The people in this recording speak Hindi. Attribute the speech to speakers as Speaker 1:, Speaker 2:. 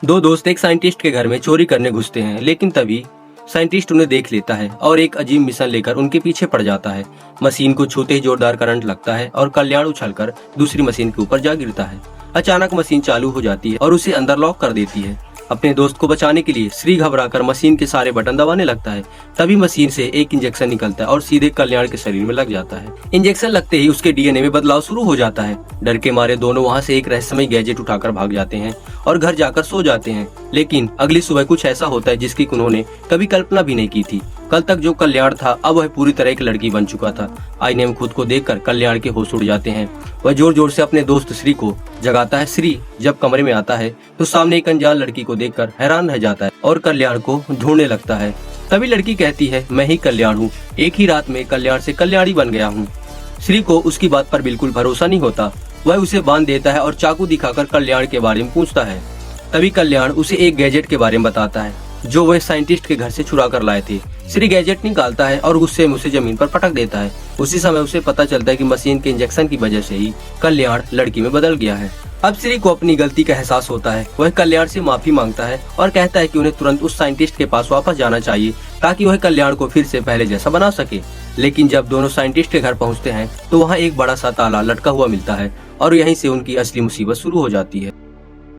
Speaker 1: दो दोस्त एक साइंटिस्ट के घर में चोरी करने घुसते हैं, लेकिन तभी साइंटिस्ट उन्हें देख लेता है और एक अजीब मिशन लेकर उनके पीछे पड़ जाता है। मशीन को छूते ही जोरदार करंट लगता है और कल्याण उछलकर दूसरी मशीन के ऊपर जा गिरता है। अचानक मशीन चालू हो जाती है और उसे अंदर लॉक कर देती है। अपने दोस्त को बचाने के लिए श्री घबराकर मशीन के सारे बटन दबाने लगता है। तभी मशीन से एक इंजेक्शन निकलता है और सीधे कल्याण के शरीर में लग जाता है। इंजेक्शन लगते ही उसके डीएनए में बदलाव शुरू हो जाता है। डर के मारे दोनों वहां से एक रहस्यमय गैजेट उठाकर भाग जाते हैं और घर जाकर सो जाते हैं। लेकिन अगली सुबह कुछ ऐसा होता है जिसकी उन्होंने कभी कल्पना भी नहीं की थी। कल तक जो कल्याण था अब वह पूरी तरह एक लड़की बन चुका था। आईने में खुद को देखकर कल्याण के होश उड़ जाते हैं। वह जोर जोर से अपने दोस्त श्री को जगाता है। श्री जब कमरे में आता है तो सामने एक अनजान लड़की को देखकर हैरान रह जाता है और कल्याण को ढूंढने लगता है। तभी लड़की कहती है, मैं ही कल्याण हूँ, एक ही रात में कल्याण से कल्याणी बन गया हूँ। श्री को उसकी बात पर बिल्कुल भरोसा नहीं होता। वह उसे बांध देता है और चाकू दिखाकर कल्याण के बारे में पूछता है। तभी कल्याण उसे एक गैजेट के बारे में बताता है जो वह साइंटिस्ट के घर से चुरा कर लाए थे। श्री गैजेट निकालता है और गुस्से में उसे जमीन पर पटक देता है। उसी समय उसे पता चलता है कि मशीन के इंजेक्शन की वजह से ही कल्याण लड़की में बदल गया है। अब श्री को अपनी गलती का एहसास होता है। वह कल्याण से माफी मांगता है और कहता है कि उन्हें तुरंत उस साइंटिस्ट के पास वापस जाना चाहिए ताकि वह कल्याण को फिर से पहले जैसा बना सके। लेकिन जब दोनों साइंटिस्ट के घर पहुंचते हैं तो वहां एक बड़ा सा ताला लटका हुआ मिलता है और यहीं से उनकी असली मुसीबत शुरू हो जाती है।